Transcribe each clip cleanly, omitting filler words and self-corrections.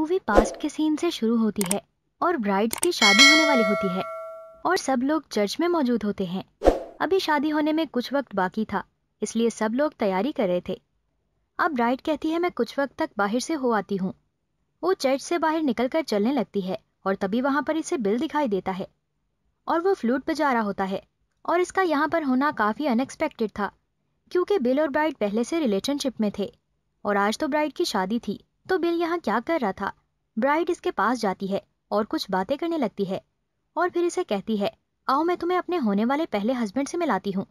Movie past के scene से शुरू होती है और ब्राइड्स की शादी होने वाली होती है और सब लोग चर्च में मौजूद होते हैं। अभी शादी होने में कुछ वक्त बाकी था, इसलिए सब लोग तैयारी कर रहे थे। अब ब्राइड कहती है मैं कुछ वक्त तक बाहर से हो आती हूँ। वो चर्च से बाहर निकलकर चलने लगती है और तभी वहां पर इसे बिल दिखाई देता है और वो फ्लूट बजा रहा होता है। और इसका यहाँ पर होना काफी अनएक्सपेक्टेड था क्योंकि बिल और ब्राइड पहले से रिलेशनशिप में थे और आज तो ब्राइड की शादी थी। तो बिल यहाँ क्या कर रहा था? ब्राइड इसके पास जाती है और कुछ बातें करने लगती है और फिर इसे कहती है आओ मैं तुम्हें अपने होने वाले पहले हस्बैंड से मिलाती हूँ।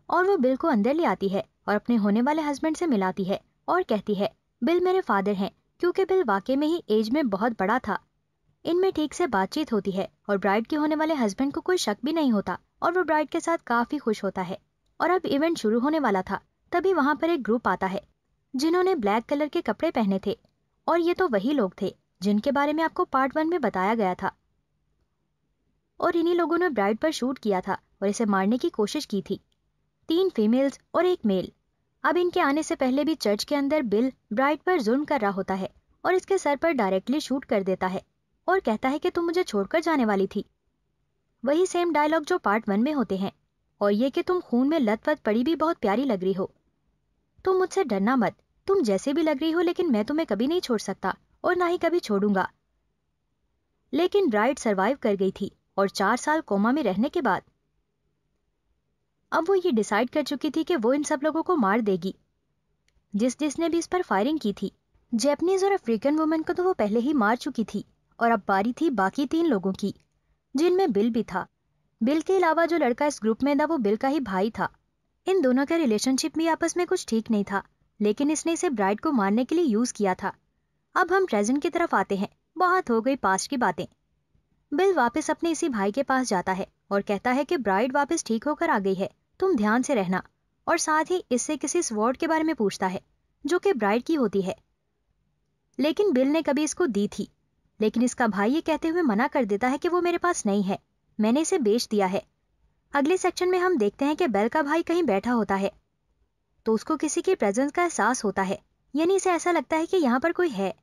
और वो बिल को अंदर ले आती है और अपने होने वाले हस्बैंड से मिलाती है और कहती है बिल मेरे फादर हैं, क्योंकि बिल वाकई में ही एज में बहुत बड़ा था। इनमें ठीक से बातचीत होती है और ब्राइड के होने वाले हस्बैंड को कोई शक भी नहीं होता और वो ब्राइड के साथ काफी खुश होता है। और अब इवेंट शुरू होने वाला था, तभी वहां पर एक ग्रुप आता है जिन्होंने ब्लैक कलर के कपड़े पहने थे और ये तो वही लोग थे जिनके बारे में आपको पार्ट 1 में बताया गया था। और इन्हीं लोगों ने ब्राइड पर शूट किया था और इसे मारने की कोशिश की थी। 3 फीमेल्स और 1 मेल। अब इनके आने से पहले भी चर्च के अंदर बिल ब्राइड पर जुल्म कर रहा होता है और इसके सर पर डायरेक्टली शूट कर देता है और कहता है कि तुम मुझे छोड़कर जाने वाली थी। वही सेम डायलॉग जो पार्ट 1 में होते हैं और ये कि तुम खून में लथपथ पड़ी भी बहुत प्यारी लग रही हो, तुम मुझसे डरना मत, तुम जैसे भी लग रही हो लेकिन मैं तुम्हें कभी नहीं छोड़ सकता और ना ही कभी छोड़ूंगा। लेकिन ब्राइड सरवाइव कर गई थी और 4 साल कोमा में रहने के बाद अब वो ये डिसाइड कर चुकी थी कि वो इन सब लोगों को मार देगी जिसने भी इस पर फायरिंग की थी। जैपनीज और अफ्रीकन वुमेन को तो वो पहले ही मार चुकी थी और अब बारी थी बाकी 3 लोगों की, जिनमें बिल भी था। बिल के अलावा जो लड़का इस ग्रुप में था वो बिल का ही भाई था। इन दोनों का रिलेशनशिप भी आपस में कुछ ठीक नहीं था, लेकिन इसने इसे ब्राइड को मारने के लिए यूज किया था। अब हम प्रेजेंट की तरफ आते हैं। बहुत हो गई पास्ट की बातें। बिल वापस अपने इसी भाई के पास जाता है और कहता है कि ब्राइड वापस ठीक होकर आ गई है, तुम ध्यान से रहना। और साथ ही इससे किसी स्वॉर्ड के बारे में पूछता है जो कि ब्राइड की होती है, लेकिन बिल ने कभी इसको दी थी। लेकिन इसका भाई ये कहते हुए मना कर देता है कि वो मेरे पास नहीं है, मैंने इसे बेच दिया है। अगले सेक्शन में हम देखते हैं कि बेल का भाई कहीं बैठा होता है तो उसको किसी की प्रेजेंस का एहसास होता है, यानी इसे ऐसा लगता है कि यहाँ पर कोई है।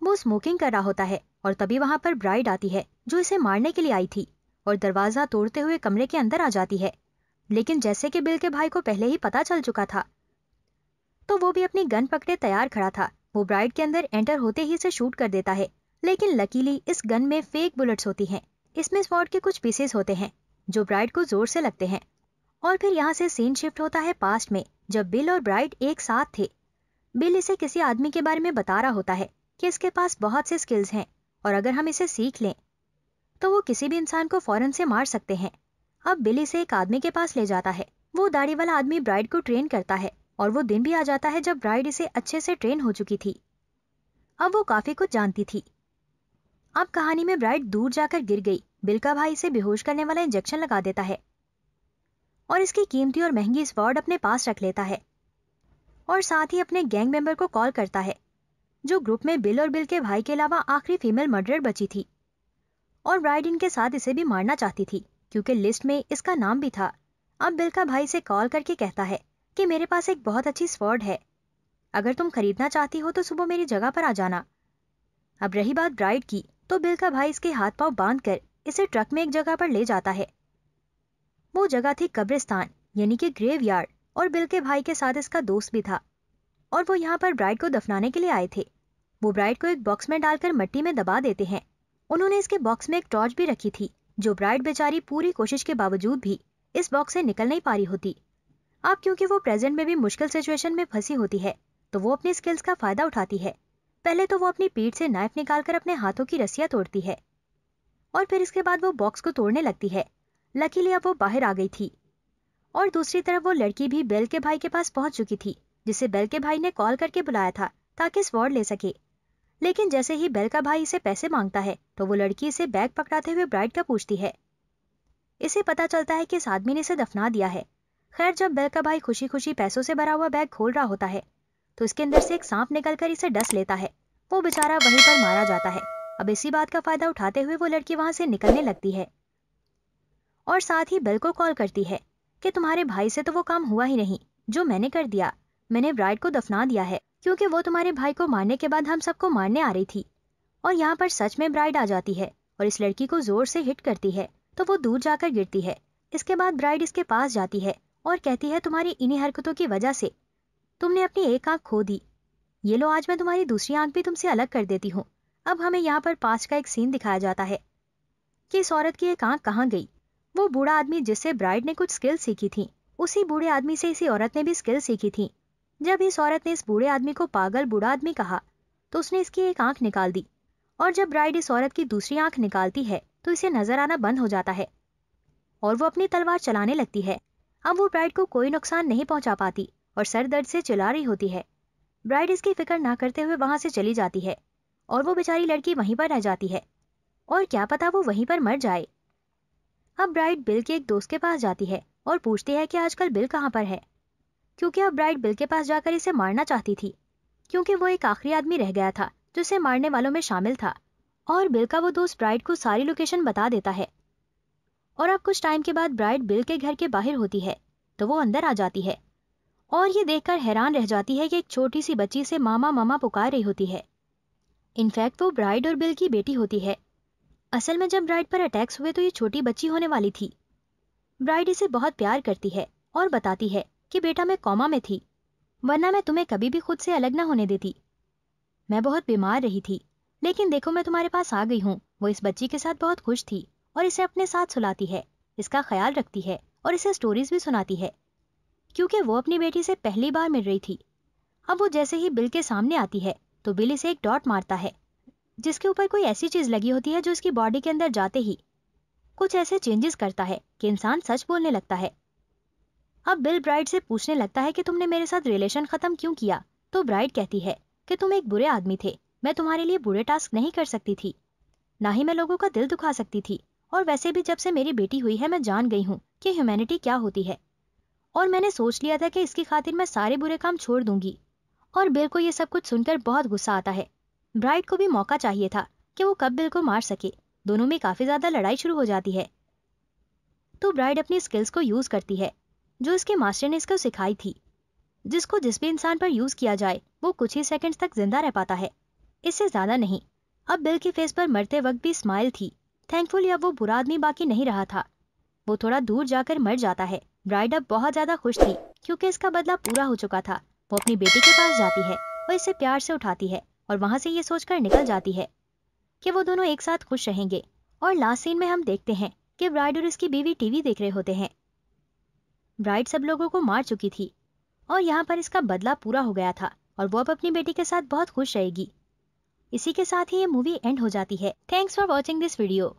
वो स्मोकिंग कर रहा होता है और तभी वहां पर ब्राइड आती है जो इसे मारने के लिए आई थी और दरवाजा तोड़ते हुए कमरे के अंदर आ जाती है। लेकिन जैसे कि बिल के भाई को पहले ही पता चल चुका था तो वो भी अपनी गन पकड़े तैयार खड़ा था। वो ब्राइड के अंदर एंटर होते ही इसे शूट कर देता है, लेकिन लकीली इस गन में फेक बुलेट्स होती हैं। इसमें स्वॉर्ड के कुछ पीसेस होते हैं जो ब्राइड को जोर से लगते हैं। और फिर यहाँ से सीन शिफ्ट होता है पास्ट में, जब बिल और ब्राइड एक साथ थे। बिल इसे किसी आदमी के बारे में बता रहा होता है कि इसके पास बहुत से स्किल्स हैं और अगर हम इसे सीख लें तो वो किसी भी इंसान को फौरन से मार सकते हैं। अब बिल इसे एक आदमी के पास ले जाता है। वो दाढ़ी वाला आदमी ब्राइड को ट्रेन करता है और वो दिन भी आ जाता है जब ब्राइड इसे अच्छे से ट्रेन हो चुकी थी। अब वो काफी कुछ जानती थी। अब कहानी में ब्राइड दूर जाकर गिर गई। बिल का भाई इसे बेहोश करने वाला इंजेक्शन लगा देता है और इसकी कीमती और महंगी स्वॉर्ड अपने पास रख लेता है और साथ ही अपने गैंग मेंबर को कॉल करता है जो ग्रुप में बिल और बिल के भाई के अलावा आखिरी फीमेल मर्डरर बची थी। और ब्राइड इनके साथ इसे भी मारना चाहती थी क्योंकि लिस्ट में इसका नाम भी था। अब बिल का भाई से कॉल करके कहता है कि मेरे पास एक बहुत अच्छी स्वॉर्ड है, अगर तुम खरीदना चाहती हो तो सुबह मेरी जगह पर आ जाना। अब रही बात ब्राइड की, तो बिल का भाई इसके हाथ पांव बांधकर इसे ट्रक में एक जगह पर ले जाता है। वो जगह थी कब्रिस्तान यानी कि ग्रेवयार्ड, और बिल के भाई के साथ इसका दोस्त भी था और वो यहाँ पर ब्राइड को दफनाने के लिए आए थे। वो ब्राइड को एक बॉक्स में डालकर मिट्टी में दबा देते हैं। उन्होंने इसके बॉक्स में एक टॉर्च भी रखी थी जो ब्राइड बेचारी पूरी कोशिश के बावजूद भी इस बॉक्स से निकल नहीं पा रही होती। अब क्योंकि वो प्रेजेंट में भी मुश्किल सिचुएशन में फंसी होती है तो वो अपनी स्किल्स का फायदा उठाती है। पहले तो वो अपनी पीठ से नाइफ निकालकर अपने हाथों की रस्सियां तोड़ती है और फिर इसके बाद वो बॉक्स को तोड़ने लगती है। लकीली अब वो बाहर आ गई थी और दूसरी तरफ वो लड़की भी बेल के भाई के पास पहुंच चुकी थी जिसे बेल के भाई ने कॉल करके बुलाया था ताकि स्वॉर्ड ले सके। लेकिन जैसे ही बेल का भाई इसे पैसे मांगता है तो वो लड़की इसे बैग पकड़ाते हुए ब्राइड का पूछती है। इसे पता चलता है कि इस आदमी ने इसे दफना दिया है। खैर जब बेल का भाई खुशी खुशी पैसों से भरा हुआ बैग खोल रहा होता है तो इसके अंदर से एक सांप निकलकर इसे डस लेता है। वो बेचारा वहीं पर मारा जाता है। अब इसी बात का फायदा उठाते हुए वो लड़की वहां से निकलने लगती है और साथ ही बेल को कॉल करती है कि तुम्हारे भाई से तो वो काम हुआ ही नहीं जो मैंने कर दिया। मैंने ब्राइड को दफना दिया है क्योंकि वो तुम्हारे भाई को मारने के बाद हम सबको मारने आ रही थी। और यहाँ पर सच में ब्राइड आ जाती है और इस लड़की को जोर से हिट करती है तो वो दूर जाकर गिरती है। इसके बाद ब्राइड इसके पास जाती है और कहती है, तुम्हारी इन्हीं हरकतों की वजह से तुमने अपनी एक आंख खो दी। ये लो, आज मैं तुम्हारी दूसरी आंख भी तुमसे अलग कर देती हूँ। अब हमें यहाँ पर पास्ट का एक सीन दिखाया जाता है कि इस औरत की एक आंख कहाँ गई। वो बूढ़ा आदमी जिससे ब्राइड ने कुछ स्किल सीखी थी, उसी बूढ़े आदमी से इसी औरत ने भी स्किल सीखी थी। जब इस औरत ने इस बूढ़े आदमी को पागल बूढ़ा आदमी कहा तो उसने इसकी एक आंख निकाल दी, और जब ब्राइड इस औरत की दूसरी आंख निकालती है तो इसे नजर आना बंद हो जाता है और वो अपनी तलवार चलाने लगती है। अब वो ब्राइड को कोई नुकसान नहीं पहुंचा पाती और सर दर्द से चिल्ला रही होती है। ब्राइड इसकी फिक्र ना करते हुए वहां से चली जाती है और वो बेचारी लड़की वहीं पर रह जाती है और क्या पता वो वहीं पर मर जाए। अब ब्राइड बिल के एक दोस्त के पास जाती है और पूछती है कि आजकल बिल कहाँ पर है, क्योंकि अब ब्राइड बिल के पास जाकर इसे मारना चाहती थी, क्योंकि वो एक आखिरी आदमी रह गया था जो इसे मारने वालों में शामिल था। और बिल का वो दोस्त ब्राइड को सारी लोकेशन बता देता है। और अब कुछ टाइम के बाद ब्राइड बिल के घर के बाहर होती है तो वो अंदर आ जाती है और ये देखकर हैरान रह जाती है कि एक छोटी सी बच्ची से मामा मामा पुकार रही होती है। इनफैक्ट वो ब्राइड और बिल की बेटी होती है। असल में जब ब्राइड पर अटैक्स हुए तो ये छोटी बच्ची होने वाली थी। ब्राइड इसे बहुत प्यार करती है और बताती है कि बेटा मैं कोमा में थी, वरना मैं तुम्हें कभी भी खुद से अलग न होने देती। मैं बहुत बीमार रही थी, लेकिन देखो मैं तुम्हारे पास आ गई हूँ। वो इस बच्ची के साथ बहुत खुश थी और इसे अपने साथ सुलाती है, इसका ख्याल रखती है और इसे स्टोरीज भी सुनाती है, क्योंकि वो अपनी बेटी से पहली बार मिल रही थी। अब वो जैसे ही बिल के सामने आती है तो बिल इसे एक डॉट मारता है जिसके ऊपर कोई ऐसी चीज लगी होती है जो इसकी बॉडी के अंदर जाते ही कुछ ऐसे चेंजेस करता है कि इंसान सच बोलने लगता है। अब बिल ब्राइड से पूछने लगता है कि तुमने मेरे साथ रिलेशन खत्म क्यों किया। तो ब्राइड कहती है कि तुम एक बुरे आदमी थे, मैं तुम्हारे लिए बुरे टास्क नहीं कर सकती थी, ना ही मैं लोगों का दिल दुखा सकती थी, और वैसे भी जब से मेरी बेटी हुई है मैं जान गई हूँ कि ह्यूमैनिटी क्या होती है, और मैंने सोच लिया था कि इसकी खातिर मैं सारे बुरे काम छोड़ दूंगी। और बिल को ये सब कुछ सुनकर बहुत गुस्सा आता है। ब्राइड को भी मौका चाहिए था कि वो कब बिल को मार सके। दोनों में काफी ज्यादा लड़ाई शुरू हो जाती है। तो ब्राइड अपनी स्किल्स को यूज करती है जो इसके मास्टर ने इसको सिखाई थी, जिसको जिस भी इंसान पर यूज किया जाए वो कुछ ही सेकंड्स तक जिंदा रह पाता है, इससे ज्यादा नहीं। अब बिल के फेस पर मरते वक्त भी स्माइल थी। थैंकफुली अब वो बुरा आदमी बाकी नहीं रहा था, वो थोड़ा दूर जाकर मर जाता है। ब्राइड अब बहुत ज्यादा खुश थी क्योंकि इसका बदला पूरा हो चुका था। वो अपनी बेटी के पास जाती है और इसे प्यार से उठाती है और वहां से ये सोचकर निकल जाती है कि वो दोनों एक साथ खुश रहेंगे। और लास्ट सीन में हम देखते हैं कि ब्राइड और इसकी बीवी टीवी देख रहे होते हैं। ब्राइड सब लोगों को मार चुकी थी और यहाँ पर इसका बदला पूरा हो गया था और वो अब अपनी बेटी के साथ बहुत खुश रहेगी। इसी के साथ ही ये मूवी एंड हो जाती है। Thanks for watching this video.